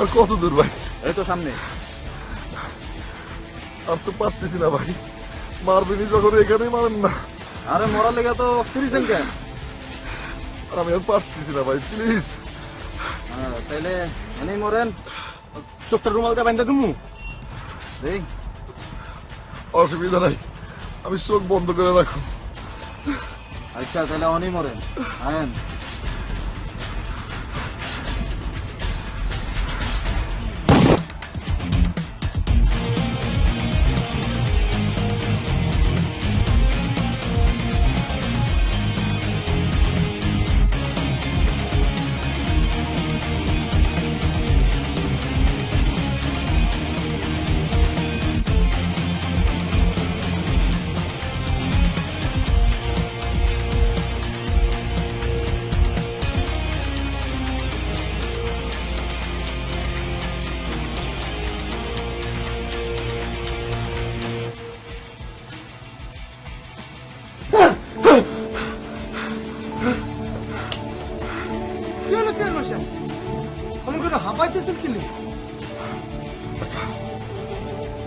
আর কত দূর ভাই? এই তো সামনে। আর তো পারতেছি না ভাই, মারবেনি যখন এখানেই মারেন না। আরে মরার লেগে তো ফিরিছেন কেন? আমি আর পারতেছি না ভাই, প্লিজ। তাইলে এনেই মরেন। চোখটা রুমালটা বাইন্দা দিমু দেই। অসুবিধা নাই, আমি চোখ বন্ধ করে রাখো। আচ্ছা তাহলে অনেই মরেন। আয়েন।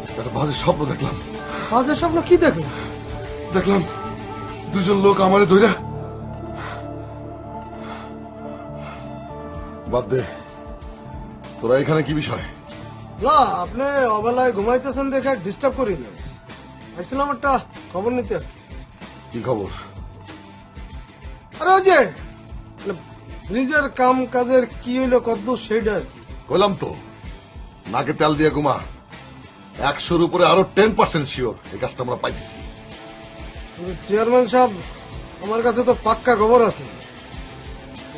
একটা বাজে স্বপ্ন দেখলাম। বাজে স্বপ্ন? কি দেখলেন? দেখলাম দুজন লোক আমারে ধইরা। বাদ দে, তোরা এখানে কি বিষয়? না, আপনি অবেলায় ঘুমাইতেছেন দেখে ডিস্টার্ব করি না, আসছিলাম একটা খবর নিতে। কি খবর? আরে ওই যে ব্রিজের কাম কাজের কি হইলো কদ্দূর সেইটা। বললাম তো, নাকে তেল দিয়ে ঘুমা। 100-র উপরে আরো 10% শিওর এই কাজটা আমরা পাইতেছি। চেয়ারম্যান সাহেব, আমার কাছে তো পাক্কা খবর আছে,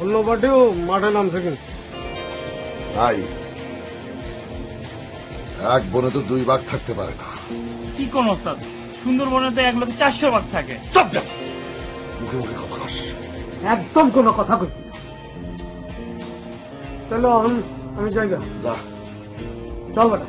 অন্য পার্টিও মাঠে নামছে কিন্তু। তাই এক বনে তো 2 ভাগ থাকতে পারে না। কি কোন ওস্তাদ, সুন্দরবনে তো 1 লোকে 400 ভাগ থাকে। চুপ যা, মুখে মুখে কথা কস। একদম কোনো কথা কইছি না। চলো আমি জায়গা যা। চল বেটা।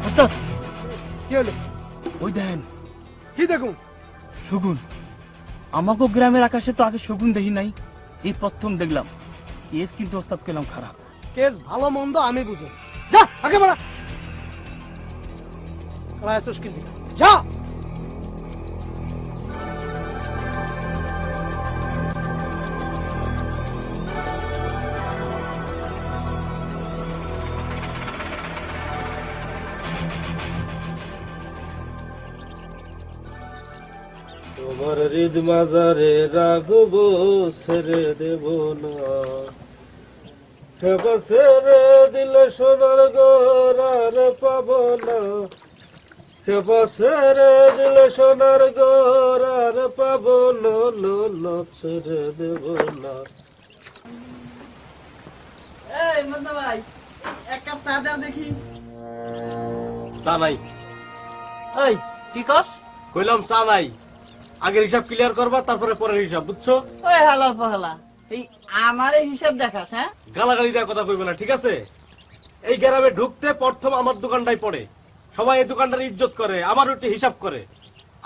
ওস্তাদ, কি হলো? ওই দেখেন কি দেখুন? শগুন। আমাকে গ্রামের আকাশে তো আগে শগুন দেখি নাই, এই প্রথম দেখলাম। কেস কিন্তু ওস্তাদ পেলাম খারাপ। কেস ভালো মন্দ আমি বুঝি, যা আগে বাড়া। যা। তোমার হৃদ মাজারে রাখবো, ছেড়ে দেব না। ঠেকা ছেড়ে দিলে সোনার ঘর আর পাবো না। ঠেকা ছেড়ে দিলে সোনার ঘর আর পাবো না, ছেড়ে দেব না। এই মন্না ভাই, 1 কাপ চা দাও দেখি। চা নাই। এই কি কস? কইলাম চা নাই। আগের হিসাব ক্লিয়ার করবা, তারপরে পরের হিসাব, বুঝছো? ওই হালা পাহালা, এই আমারে হিসাব দেখাস? হ্যাঁ, গালাগালি দেওয়ার কথা কইবে না, ঠিক আছে? এই গ্রামে ঢুকতে প্রথম আমার দোকানটাই পড়ে। সবাই এই দোকানটার ইজ্জত করে, আমারও একটু হিসাব করে।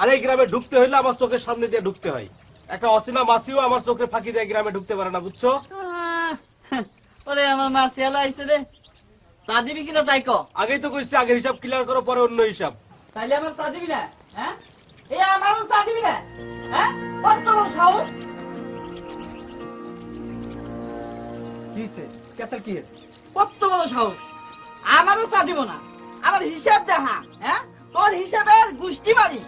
আর এই গ্রামে ঢুকতে হইলে আমার চোখের সামনে দিয়ে ঢুকতে হয়। একটা অচেনা মাসিও আমার চোখে ফাঁকি দিয়ে গ্রামে ঢুকতে পারে না, বুঝছো? ওরে আমার মাসিয়ালা আইছে রে, চা দিবি কিনা তাই ক। আগেই তো কইছি আগের হিসাব ক্লিয়ার করো, পরে অন্য হিসাব। তাইলে আমার চা দিবি না? হ্যাঁ, এই আমারও চা দিবি না? হ্যাঁ, কত বড় সাহস! কত বড় সাহস! আমারও চা দিব না, আমার হিসাব দেখা। হ্যাঁ, তোর হিসাবে গুষ্টি মারি।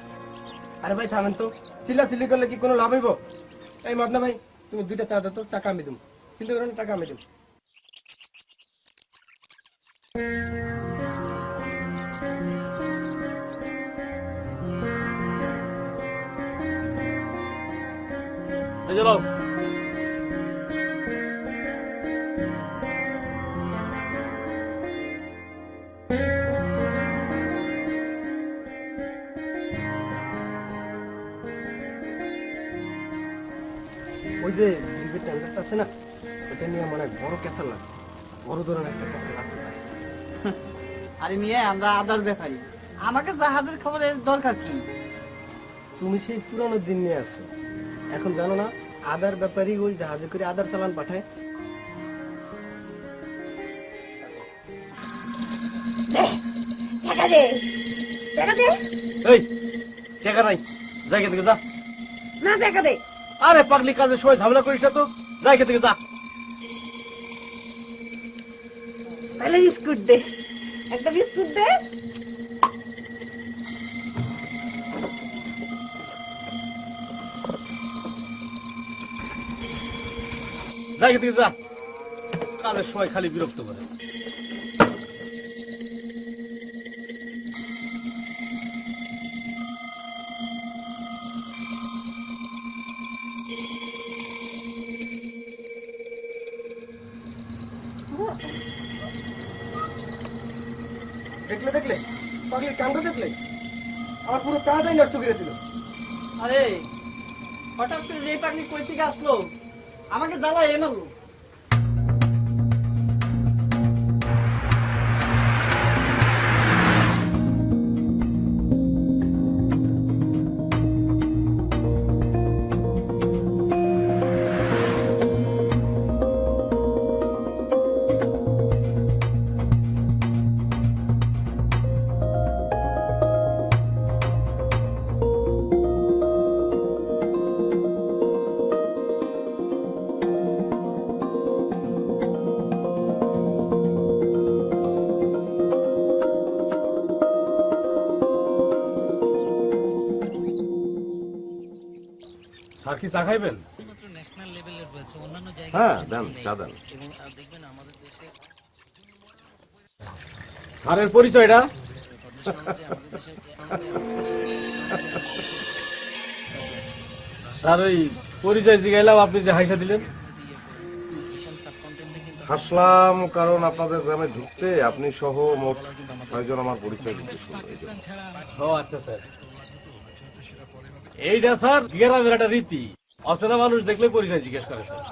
আরে ভাই থামেন তো, চিল্লাচিল্লি করলে কি কোনো লাভ হইব? এই মদনা ভাই, তুমি 2টা চা দাও তো, টাকা আমি দেবো। চিন্তা করেন, টাকা আমি দেবো। এই যে লাও। যে ব্রিজের ট্যাঙ্কারটা আছে না, ওটা নিয়ে মনে হয় বড় কেঁচা লাগে, বড় ধরনের একটা কেঁচা লাগতে পারে। আরে মিয়া আমরা আদার ব্যাপারী, আমাকে জাহাজের খবরের দরকার কি? তুমি সেই পুরানো দিন নিয়ে আসো, এখন জানো না আদার ব্যাপারই ওই জাহাজে করে আদার চালান পাঠায়। এই টাকা নাই, জায়গা থেকে যা। না দেখা দে। আরে পাগলি, কাজের সময় ঝামেলা করিস না তো, জায়গা থেকে যা। তাহলে বিস্কুট দে, একটা বিস্কুট দে। জায়গা থেকে যা, কাজের সময় খালি বিরক্ত করে। দেখলে দেখলে পাগলির কাণ্ড দেখলে, আমার পুরো কাজটাই নষ্ট করে দিল। আরে হঠাৎ করে এই পাগলি কই থেকে আসলো, আমাকে জ্বালায় এমালো। স্যার কি চা খাইবেন? হ্যাঁ দেন, চা দেন। স্যারের পরিচয়টা? স্যার ওই পরিচয় জিগাইলাম, আপনি যে হাইসা দিলেন। হাসলাম কারণ আপনাদের গ্রামে ঢুকতে আপনি সহ মোট 6 জন আমার পরিচয় দিতে শুনলো। ও আচ্ছা স্যার, এইটা স্যার গ্রামের একটা রীতি, অচেনা মানুষ দেখলে পরিচয় জিজ্ঞেস করে স্যার।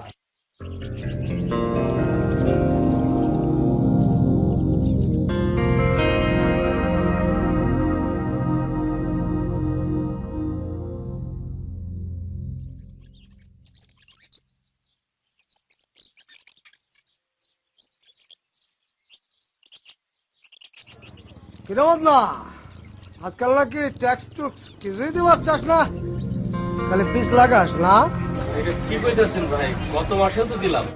কিরমত না, আজকাল নাকি ট্যাক্স টুক্স কিছুই দেওয়ার চাস না, খালি পিস লাগাস না। এটা কি কইতেছেন ভাই? গত মাসেও তো দিলাম।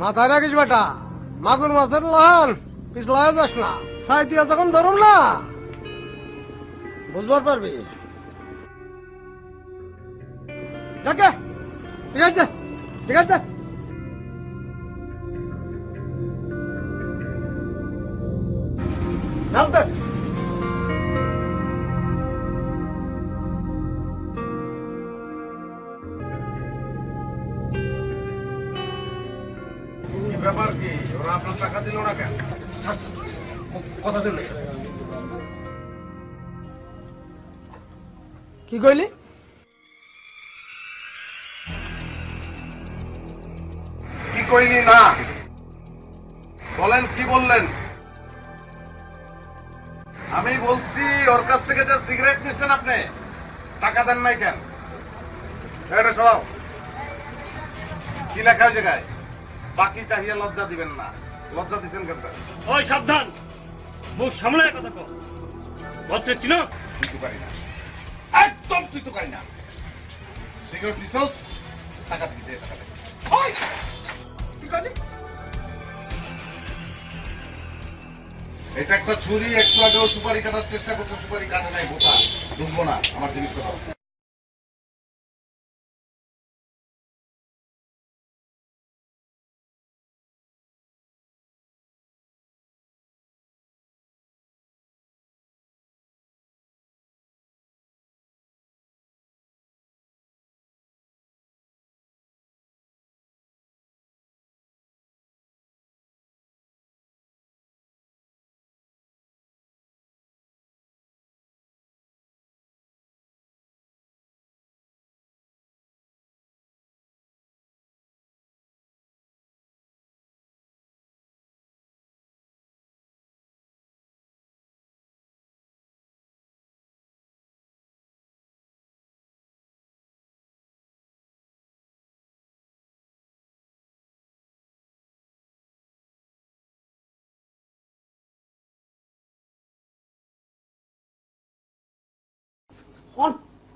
মাথায় রাখিস বেটা, মাগুর মাছের লাহান পিস লাগা যাস না, সাই দিয়া যখন ধরুন না বুঝবার পারবি। যাকে ঠিক আছে ঠিক আছে। নামতে ব্যাপার কি, ওরা আপনার টাকা দিল না কেন? কথা দিল কি কইলি? কি কইলি না বলেন, কি বললেন? আমি বলছি ওর কাছ থেকে যে সিগারেট নিচ্ছেন আপনি, টাকা দেন নাই কেন? এটা সরাও। কি লেখা ওই জায়গায়? বাকি চাহিয়ে লজ্জা দিবেন না। লজ্জা দিচ্ছেন কেন? ওই সাবধান, মুখ সামলায় কথা কর। বলতে চিনো? তুই তো পারি না, একদম তুই তো পারি না। সিগারেট নিছস, টাকা দিতে টাকা দে। ওই! কি করলি? এটা একটা ছুরি, একটু আগেও সুপারি কাটার চেষ্টা করছো, সুপারি কাটে নাই, বোতা ঢুকবো না আমার জিনিস।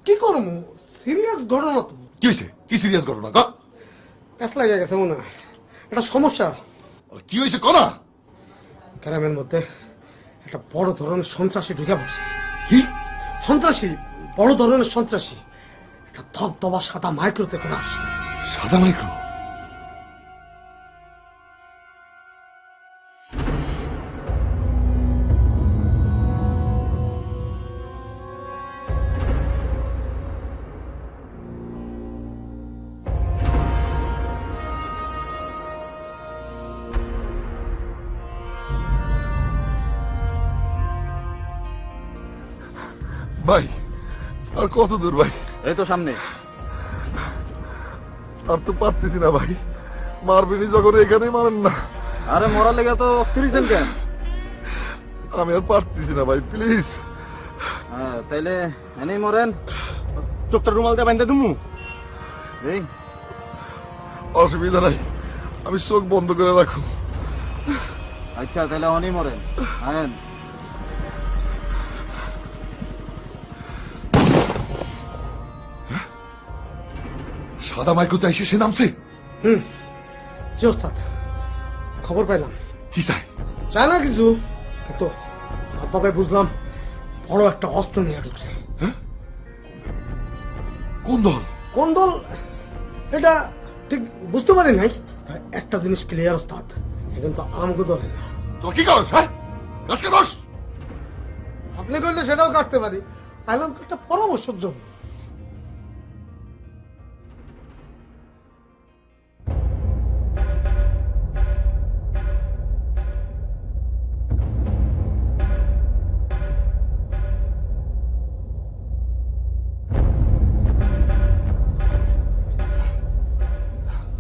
কি করবো, সিরিয়াস ঘটনা তো। কি হয়েছে? কি সিরিয়াস ঘটনা ক? প্যাস লাগে গেছে মনে হয়, একটা সমস্যা। কি হয়েছে কনা? গ্রামের মধ্যে একটা বড় ধরনের সন্ত্রাসী ঢুকে পড়ছে। কি সন্ত্রাসী, বড় ধরনের সন্ত্রাসী, একটা ধবধবা সাদা মাইক্রোতে করে আসছে। সাদা মাইক্রো? ভাই আর কত দূর ভাই? এই তো সামনে। আর তো পারতেছি না ভাই, মারবেনি যখন এখানেই মারেন না। আরে মরার লেগে তো অস্থির কেন? আমি আর পারতেছি না ভাই, প্লিজ। হ্যাঁ তাইলে এনেই মরেন। চোখটা রুমাল দিয়ে বাঁধতে দুমু। এই অসুবিধা নাই, আমি চোখ বন্ধ করে রাখুন। আচ্ছা তাহলে অনেই মরেন। হ্যাঁ সাদা মাইক্রোতে এসে সে নামছে? জি ওস্তাদ, খবর পাইলাম। কি চাই? চায় না কিছু, কিন্তু বাবা বুঝলাম বড় একটা অস্ত্র নিয়ে ঢুকছে। কোন দল? কোন দল এটা ঠিক বুঝতে পারি নাই। একটা জিনিস ক্লিয়ার ওস্তাদ, এ কিন্তু আমগো দলে না। তো কি করছ? হ্যাঁ দশকে দশ। আপনি করলে সেটাও কাটতে পারি, আইলাম তো একটা পরামর্শের জন্য।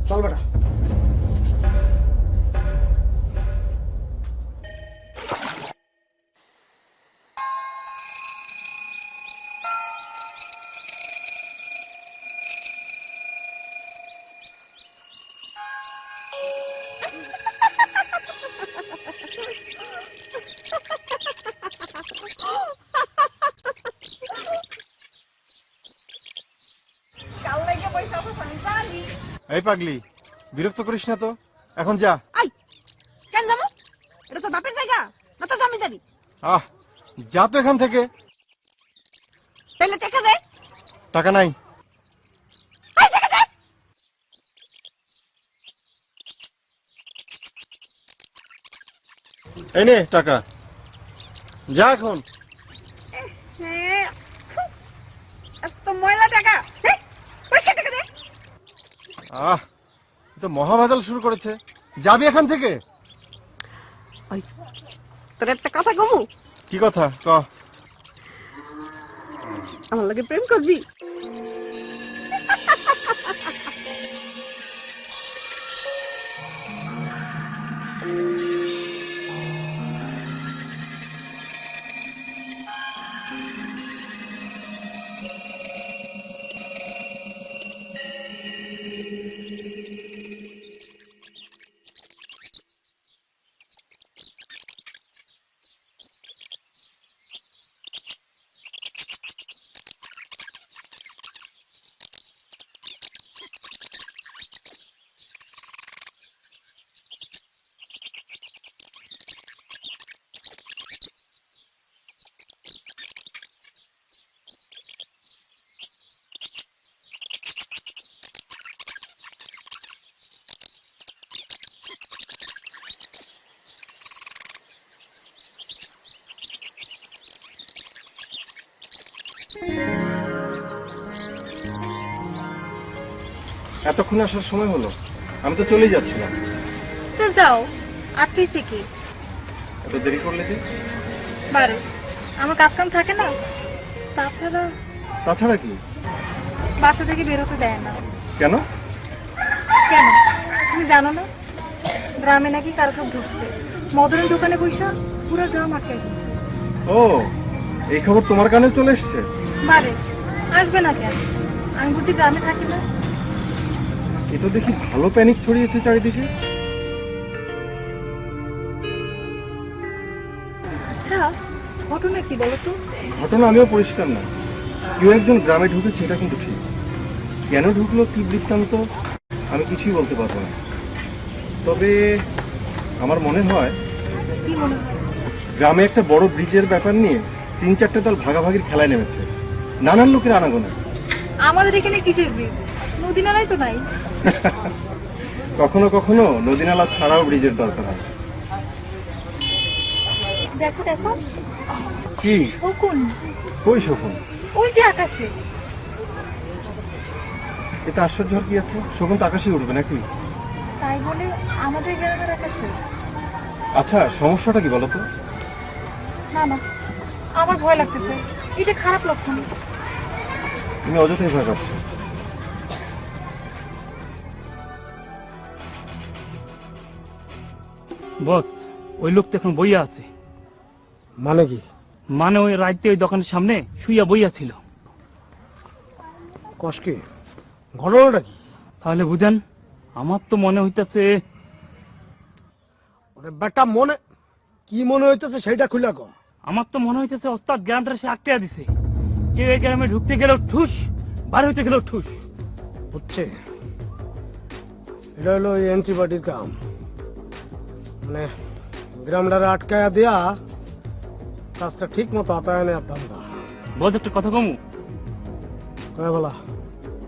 চল বেটা। এই পাগলি, বিরক্ত করিস না তো, এখন যা। আই কেন যাবো? এটা তো বাপের জায়গা না তো জমিদারি। আহ যা তো এখান থেকে। তাহলে টাকা দে। টাকা নাই। এই টাকা দে। এই নে টাকা, যা এখন। এত ময়লা টাকা, পয়সা টাকা দে। আহ তো মহাবাদল শুরু করেছে, যাবি এখান থেকে। তোর একটা কথা কমু। কি কথা ক? আমার লগে প্রেম করবি? এতক্ষণ আসার সময় হলো, আমি তো চলেই যাচ্ছিলাম। তো যাও, আটকেই থেকে এত দেরি করলে যে? বারে আমার কাজ কাম থাকে না। তাছাড়া তাছাড়া কি? বাসা থেকে বেরোতে দেয় না। কেন? কেন তুমি জানো না? গ্রামে নাকি কারো সব ঢুকছে, মদনের দোকানে বৈশা পুরো গ্রাম আটকে গেছে। ও, এই খবর তোমার কানে চলে এসছে? বারে আসবে না কেন? আমি বুঝি গ্রামে থাকি না? এ তো দেখি ভালো প্যানিক ছড়িয়েছে চারিদিকে। আচ্ছা ঘটনা কি বলো তো? ঘটনা আমিও পরিষ্কার না, কেউ একজন গ্রামে ঢুকেছে, এটা কিন্তু ঠিক। কেন ঢুকলো, কি বৃত্তান্ত, আমি কিছুই বলতে পারবো না। তবে আমার মনে হয় কি মনে হয়? গ্রামে একটা বড় ব্রিজের ব্যাপার নিয়ে 3-4টে দল ভাগাভাগির খেলায় নেমেছে, নানান লোকের আনাগোনা। আমাদের এখানে কিসের ব্রিজ? নদী নালাই তো নাই। কখনো কখনো নদী নালা ছাড়াও ব্রিজের দরকার হয়। দেখো দেখো, কি? ও কোন? কই শকুন? ওই যে আকাশে। এতে আশ্চর্য কি আছে? শকুন তো আকাশে উঠবে নাকি? তাই বলে আমাদের গ্রামের আকাশে? আচ্ছা, সমস্যাটা কি বলো তো? না না, আমার ভয় লাগতেছে, এটা খারাপ লক্ষণ। তুমি অযথাই ভয় পাচ্ছ। বস, ওই লোক তো এখন বইয়া আছে। মানে কি? মানে ওই রাইতে ওই দোকানের সামনে শুইয়া বইয়া ছিল। কষ্টে ঘটনাটা কি? তাহলে বুঝেন, আমার তো মনে হইতেছে বেটা মনে কি মনে হইতেছে সেটা খুলে কর। আমার তো মনে হইতেছে ওস্তাদ গ্রামটা সে আটকে দিছে। কেউ এই গ্রামে ঢুকতে গেলেও ঠুস, বার হইতে গেলেও ঠুস। হচ্ছে এটা হলো ওই অ্যান্টিবায়োটিক কাম, মানে গ্রামটারে আটকায়া দেয়া কাজটা ঠিক মতো আতায় নেওয়ার ধান্দা। বস, একটা কথা কমু, কয় বলা?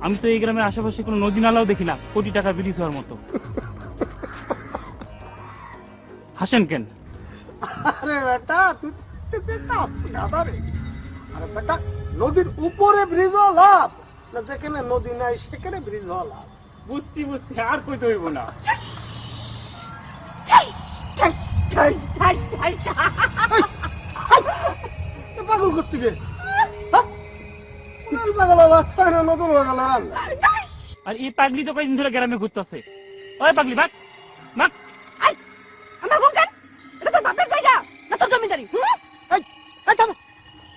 আমি তো এই গ্রামের আশেপাশে কোনো নদী নালাও দেখি না কোটি টাকা ব্রিজ হওয়ার মতো। হাসেন কেন? আরে বেটা তুই আরে বেটা, নদীর উপরে ব্রিজ হওয়া লাভ না, যেখানে নদী নাই সেখানে ব্রিজ হওয়া লাভ। বুঝছি বুঝছি, আর কইতে হইব না। পাগল করতে গে পাগল রাস্তায় না নতুন লাগাল। আর এই পাগলি তো কয়েকদিন ধরে গ্রামে ঘুরতেছে। ওই পাগলি বাক বাক। আমার কোনখান? এটা তোর বাপের জায়গা না তোর জমিদারি?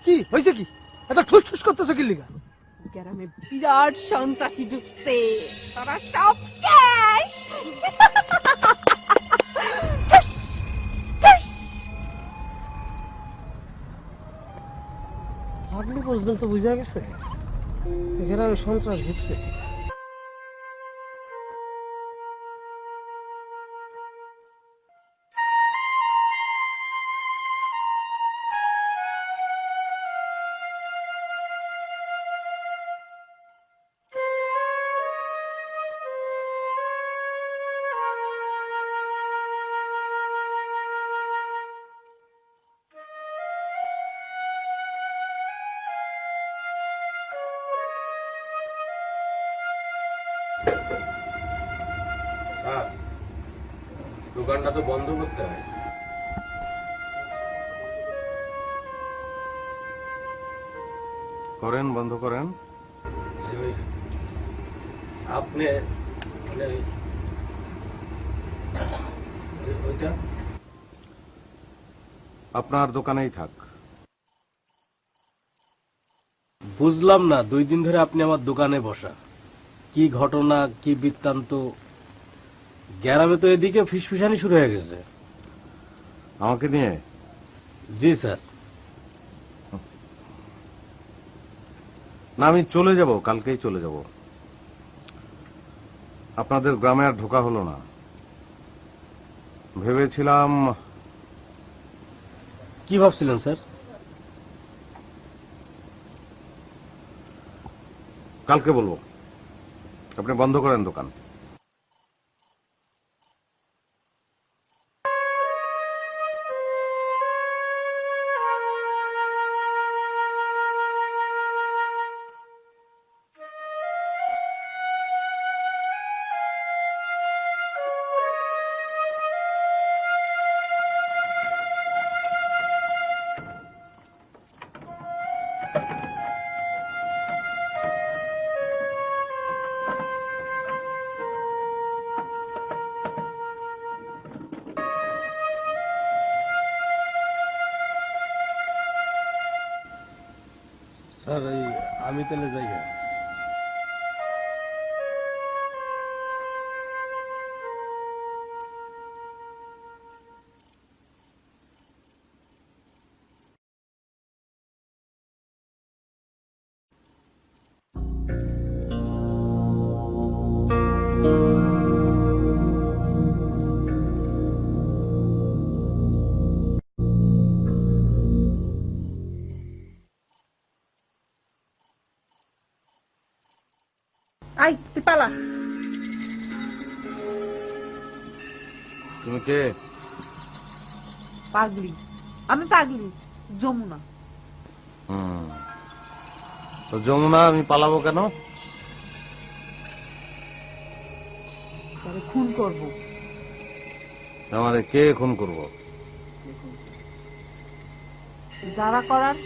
কি হয়েছে? কি এত ঠুস ঠুস করতেছে কি লিগা? গ্রামে বিরাট সন্ত্রাসী ঢুকছে, তারা সব শেষ। আপনি পর্যন্ত বুঝা গেছে গ্রামে সন্ত্রাস ঢুকছে। স্যার, দোকানটা তো বন্ধ করতে হয়। করেন, বন্ধ করেন। আপনি ওইটা আপনার দোকানেই থাক। বুঝলাম না, 2 দিন ধরে আপনি আমার দোকানে বসা, কি ঘটনা, কি বৃত্তান্ত? গ্রামে তো এদিকে ফিসফিসানি শুরু হয়ে গেছে। আমাকে নিয়ে? জি স্যার। না, আমি চলে যাব, কালকেই চলে যাব। আপনাদের গ্রামে আর ঢোকা হলো না। ভেবেছিলাম। কি ভাবছিলেন স্যার? কালকে বলবো। আপনি বন্ধ করেন দোকান। স্যার, আমি তাহলে যাই। আই তুই পালা। তুমি কে? পাগলি, আমি পাগলি, যমুনা। তো যমুনা, আমি পালাবো কেন? তাহলে খুন করবো। আমারে কে খুন করবো? যারা করার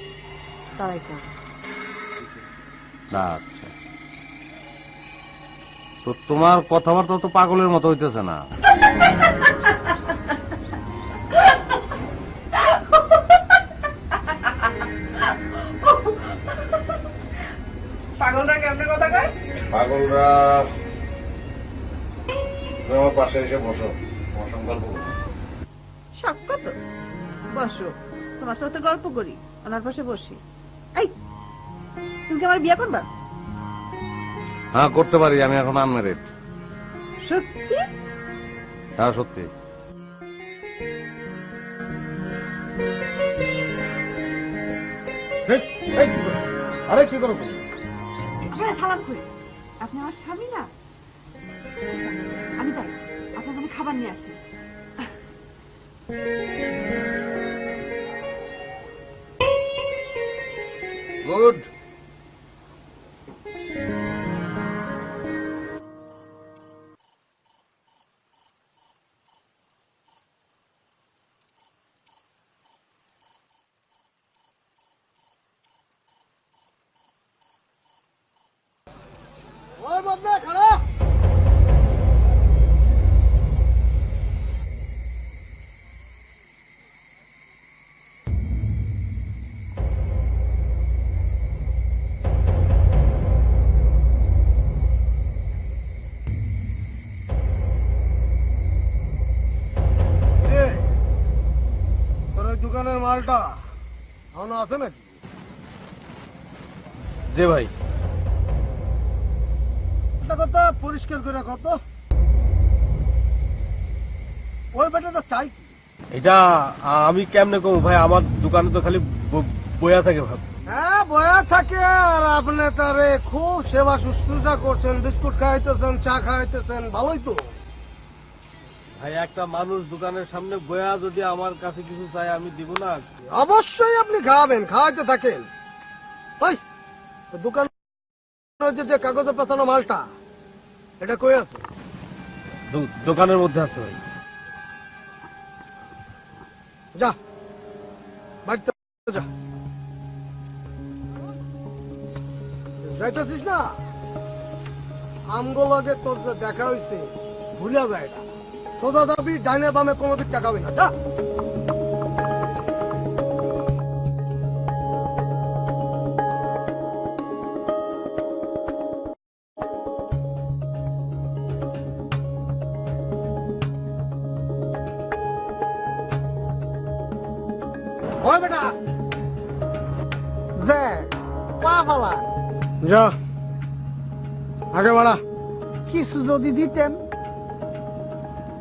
তারাই কর। আচ্ছা, তো তোমার কথাবার্তা তো পাগলের মতো হইতেছে না। পাগলরা কেমনে কথা কয়? পাগলরা আমার পাশে এসে বসো, গল্প করবো। সব কত বসো, তোমার সাথে গল্প করি, ওনার পাশে বসি। এই তুমি কি আমার বিয়ে করবা? হ্যাঁ, করতে পারি। আমি এখন আনমেরিড। সত্যি? হ্যাঁ, সত্যি। আরে কি করো তুমি? আপনারা সালাম করি, আপনি আমার স্বামী না? আমি তাই আপনার জন্য খাবার নিয়ে আসি। গুড। ওই বদনা খাড়া। তোর ওই দোকানের মালটা এখনো আছে নাকি? যে ভাই, একটা কথা পরিষ্কার করে কত, ওই বেটাটা চাই কি? এটা আমি কেমনে কমু ভাই? আমার দোকানে তো খালি বয়া থাকে ভাব। হ্যাঁ, বয়া থাকে। আর আপনি তারে খুব সেবা শুশ্রূষা করছেন, বিস্কুট খাইতেছেন, চা খাইতেছেন, ভালোই তো। ভাই, একটা মানুষ দোকানের সামনে বয়া যদি আমার কাছে কিছু চাই, আমি দিব না? অবশ্যই আপনি খাওয়াবেন, খাওয়াইতে থাকেন। ওই দোকান যে কাগজে পেছানো মালটা, এটা কই আছে? দোকানের মধ্যে আছে ভাই। যা বাড়িতে যা। যাইতেছিস না? আমগুলোকে তোর যে দেখা হয়েছে ভুলে যায় না। সোজা দাবি ডাইনে বামে কোনো দিক টাকাবি না। যা। ওই বেটা, পা ফালা। যা আগে বাড়া। কিছু যদি দিতেন।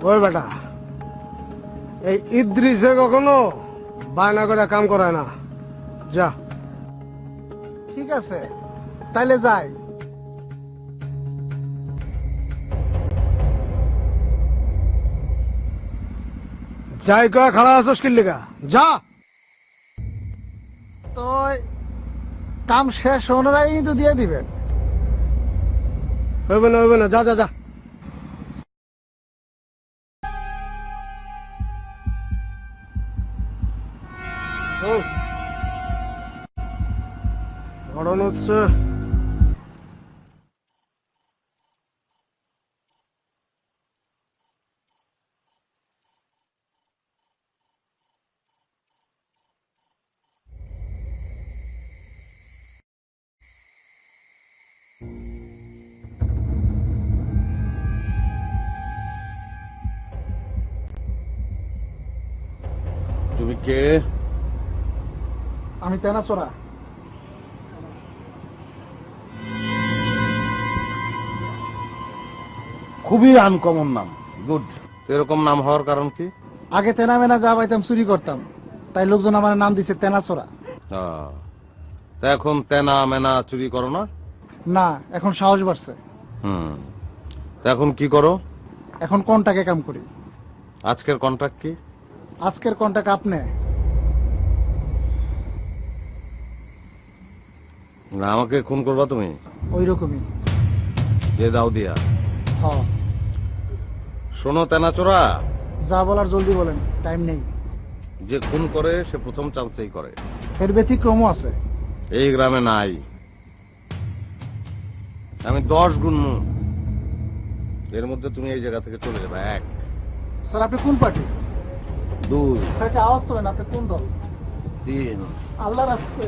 ওই বেটা, এই ইদ্রিসে কখনো বায়না করে কাম করায় না। যা। ঠিক আছে, তাইলে যাই। যাই কয় খাড়া আছোস কি লিগা? যা। তো কাম শেষ ওনারাই কিন্তু দিয়ে দিবেন। হইবে না, যা যা যা। ঘটনা হচ্ছে তুমি কে? আমি তেনাচোরা। খুবই আনকমন নাম। গুড। এরকম নাম হওয়ার কারণ কি? আগে তেনা মেনা যা পাইতাম চুরি করতাম, তাই লোকজন আমার নাম দিছে তেনাচোরা। তা এখন তেনা মেনা চুরি করো না? না, এখন সাহস বাড়ছে। তা এখন কি করো? এখন কন্টাকে কাম করি। আজকের কন্ট্রাক্ট কি? আজকের কন্টাক্ট আপনি। না, আমাকে খুন করবা তুমি? ওই রকমই। যে দাও দিয়া। হ, শোনো তেনাচোরা, যা বলার জলদি বলেন, টাইম নেই। যে খুন করে সে প্রথম চান্সেই করে। এর ব্যতিক্রমও আছে। এই গ্রামে নাই। আমি 10 গুনমু, এর মধ্যে তুমি এই জায়গা থেকে চলে যাবে। 1, স্যার আপনি কোন পার্টি? 2, একটা আওয়াজ করেন, আপনি কোন দল? 3। আল্লাহ রাখছে।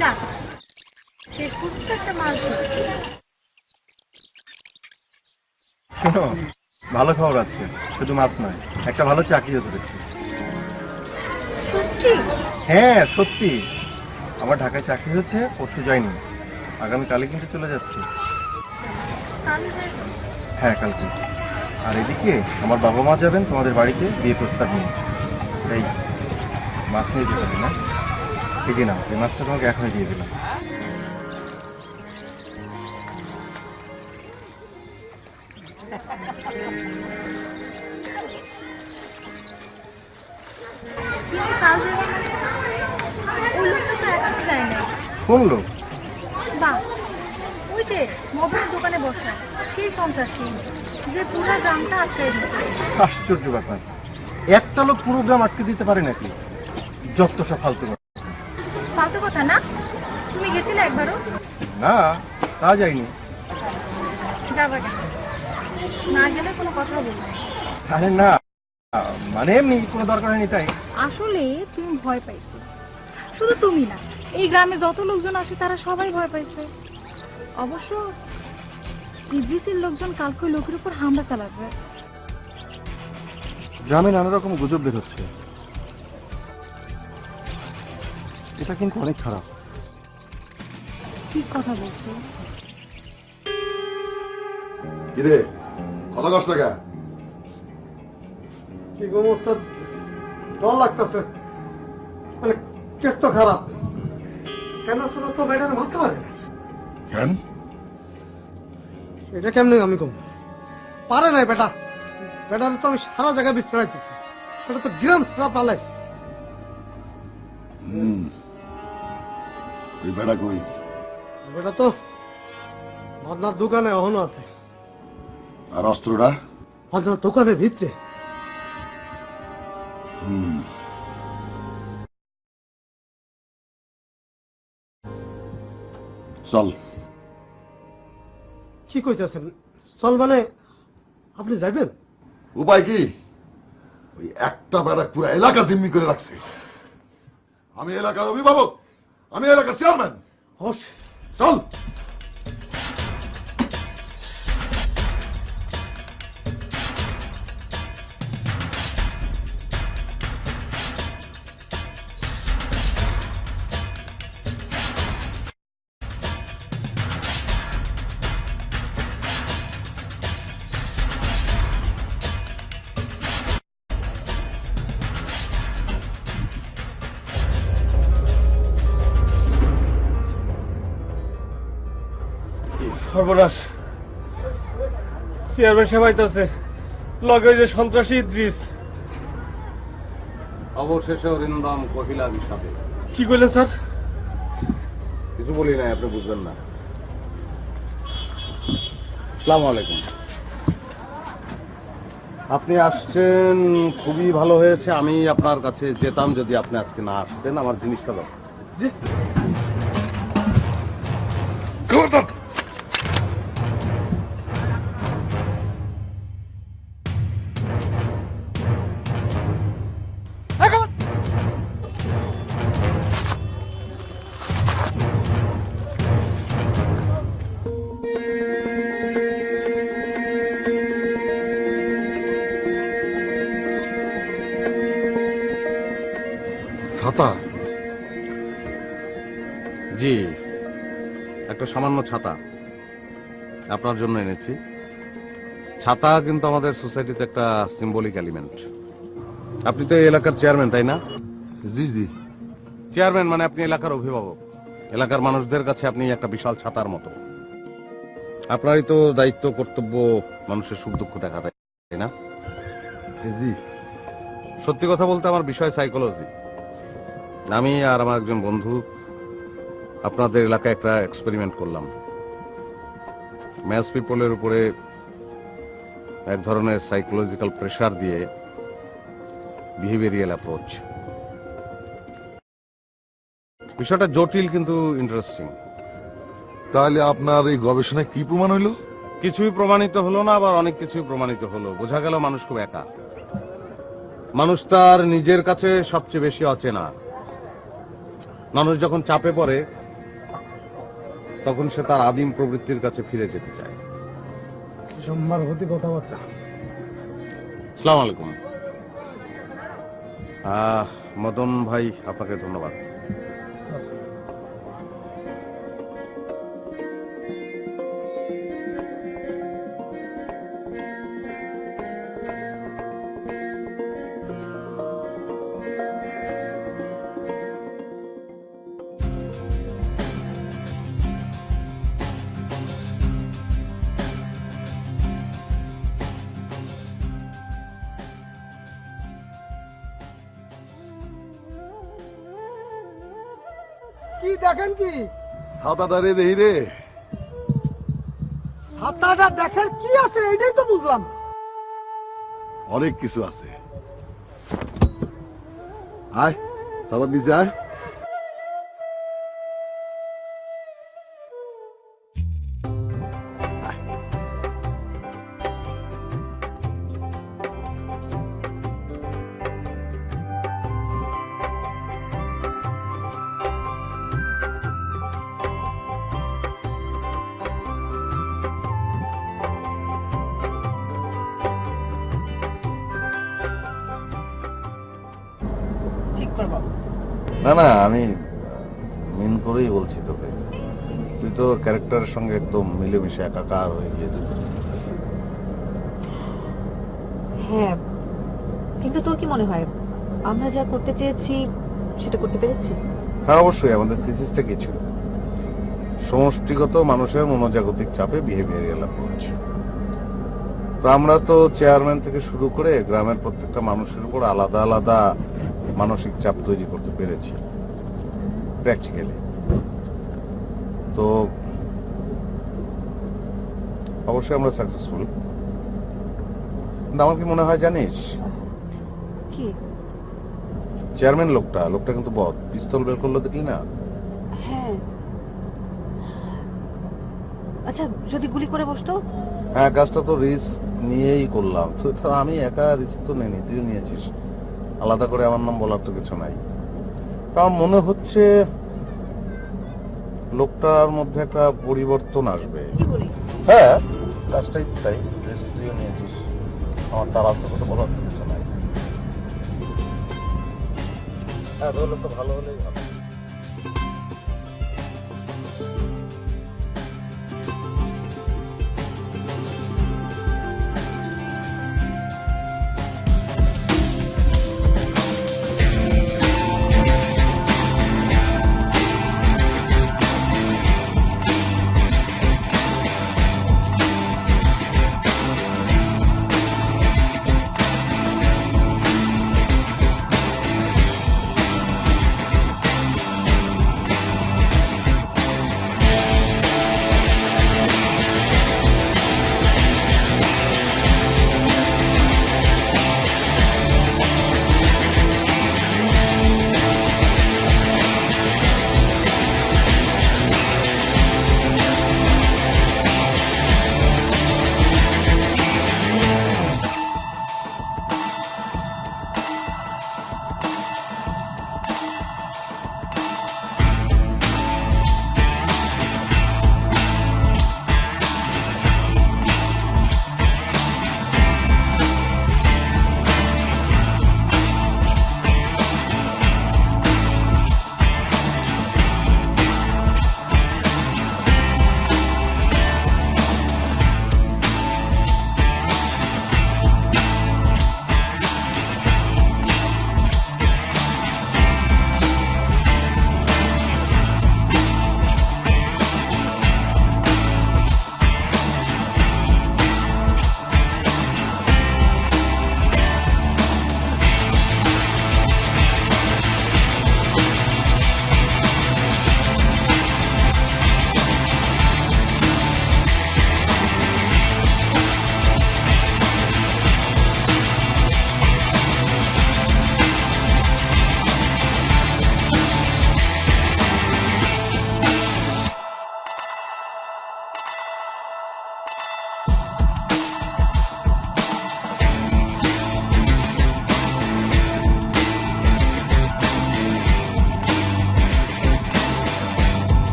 যাক, শেষ পর্যন্ত একটা মাল ধরেছি। শোনো, ভালো খবর আছে, শুধু মাছ নয়, একটা ভালো চাকরিও ধরেছি। সত্যি? হ্যাঁ সত্যি, আমার ঢাকায় চাকরি হচ্ছে, পড়তে যাইনি, আগামীকালে কিন্তু চলে যাচ্ছি। কালই যাইবো? হ্যাঁ কালকে। আর এদিকে আমার বাবা মা যাবেন তোমাদের বাড়িতে বিয়ে প্রস্তাব নিয়ে। এই মাছ নিয়ে যেতে হবে না? এই যে নাও, এই মাছটা তোমাকে এখনই দিয়ে দিলাম। কিন্তু কাল যাইবো মানে? ওই লোকটা তো এখনো যায় নাই। কোন লোক? বাহ, ওই যে মোবাইল দোকানে বসা সেই সন্ত্রাসী, যে পুরো গ্রামটা আটকাই দিচ্ছে। আশ্চর্য ব্যাপার, একটা লোক পুরো গ্রাম আটকে দিতে পারে নাকি? যত সব ফালতু কথা। ফালতু কথা না? তুমি গেছিলে একবারও? না, তা যায়নি। যাবা কেন? না গেলে কোনো কথা বলবো না। আরে না, মানে এমনি কোনো দরকার হয়নি তাই। আসলে তুমি ভয় পাইছো, শুধু তুমি না, এই গ্রামে যত লোকজন আসে তারা সবাই ভয় পাইছে। অবশ্য ইদ্রিসের লোকজন কালকে ওই লোকের উপর হামলা চালাবে। গ্রামে নানা রকম গুজব বের হচ্ছে, এটা কিন্তু অনেক খারাপ। ঠিক কথা বলছো। কিরে, কথা কষ্ট টাকা? কি অবস্থা, ডর লাগতেছে। মানে কেস তো খারাপ। কেন শুনো তো ম্যাডাম ভাবতে পারে? কেন? এটা কেমনে আমি কম পারে নাই বেটা। বেটার তো আমি সারা জায়গায় বিস্তারাইতেছি, এটা তো গ্রাম সারা পালাইছে। তুই বেড়া কই? বেটা তো আপনার দোকানে এখনো আছে। আর অস্ত্রটা? আপনার দোকানের ভিতরে। চল। কি কইতেছেন? চল মানে আপনি যাইবেন? উপায় কি? ওই একটা বেড়া পুরো এলাকা জিম্মি করে রাখছে। আমি এলাকার অভিভাবক, আমি এলাকার চেয়ারম্যান। অবশ্যই চল। সর্বনাশ, চেয়ারম্যান সাহেব আইতাছে, লগে ওই যে সন্ত্রাসী ইদ্রিস। অবশেষে অরিন্দম কহিলা বিষাদে। কি কইলেন স্যার? কিছু বলি নাই, আপনি বুঝবেন না। আসসালামু আলাইকুম। আপনি আসছেন, খুবই ভালো হয়েছে। আমি আপনার কাছে যেতাম যদি আপনি আজকে না আসতেন। আমার জিনিসটা দাও। জি। জি, একটা সামান্য ছাতা আপনার জন্য এনেছি। ছাতা কিন্তু আমাদের সোসাইটিতে একটা সিম্বলিক এলিমেন্ট। আপনি তো এই এলাকার চেয়ারম্যান, তাই না? জি জি। চেয়ারম্যান মানে আপনি এলাকার অভিভাবক। এলাকার মানুষদের কাছে আপনি একটা বিশাল ছাতার মতো। আপনারই তো দায়িত্ব, কর্তব্য মানুষের সুখ দুঃখ দেখা, তাই না? জি। সত্যি কথা বলতে আমার বিষয় সাইকোলজি। আমি আর আমার একজন বন্ধু আপনাদের এলাকায় একটা এক্সপেরিমেন্ট করলাম। ম্যাস পিপলের উপরে এক ধরনের সাইকোলজিক্যাল প্রেসার দিয়ে বিহেভিয়ারিয়াল অ্যাপ্রোচ। বিষয়টা জটিল কিন্তু ইন্টারেস্টিং। তাহলে আপনার এই গবেষণায় কি প্রমাণ হইল? কিছুই প্রমাণিত হলো না, আবার অনেক কিছুই প্রমাণিত হলো। বোঝা গেল মানুষ খুব একা। মানুষ তার নিজের কাছে সবচেয়ে বেশি অচেনা। মানুষ যখন চাপে পড়ে তখন সে তার আদিম প্রবৃত্তির কাছে ফিরে যেতে চায়। কি সম্মানবতী কথাবার্তা। আসসালামু আলাইকুম। মদন ভাই, আপনাকে ধন্যবাদ। কি দেখেন কি? ছাতাটারে দেই রে। ছাতাটা দেখেন কি আছে এটাই তো বুঝলাম। অনেক কিছু আছে। আয়, ছাতা দিতে আয়। ঠিক করবো। না না, আমি মিন করেই বলছি তোকে। তুই তো ক্যারেক্টারের সঙ্গে একদম মিলেমিশে একাকার হয়ে গিয়েছিস। হ্যাঁ, কিন্তু তোর কি মনে হয় আমরা যা করতে চেয়েছি সেটা করতে পেরেছি? হ্যাঁ অবশ্যই। আমাদের থিসিসটা কি ছিল? সমষ্টিগত মানুষের মনোজাগতিক চাপে বিহেভিয়ারিয়াল অ্যাপ্রোচ। তো আমরা তো চেয়ারম্যান থেকে শুরু করে গ্রামের প্রত্যেকটা মানুষের উপর আলাদা আলাদা মানসিক চাপ তৈরি করতে পেরেছি প্র্যাকটিক্যালি। তো অবশ্যই আমরা সাকসেসফুল। কিন্তু আমার কি মনে হয় জানিস, কি? চেয়ারম্যান লোকটা কিন্তু বদ। পিস্তল বের করলো, দেখলি না? হ্যাঁ। আচ্ছা, যদি গুলি করে বসতো? হ্যাঁ, কাজটা তো রিস্ক নিয়েই করলাম। তো আমি একা রিস্ক তো নেই, তুইও নিয়েছিস। আলাদা করে আমার নাম বলার তো কিছু নাই। তা মনে হচ্ছে লোকটার মধ্যে একটা পরিবর্তন আসবে। কি বলি? হ্যাঁ, কাজটাই তাই। রিস্ক তুইও নিয়েছিস, আমার তার আলাদা কথা বলার তো কিছু নাই। হ্যাঁ, তাহলে তো ভালো হলেই ভালো।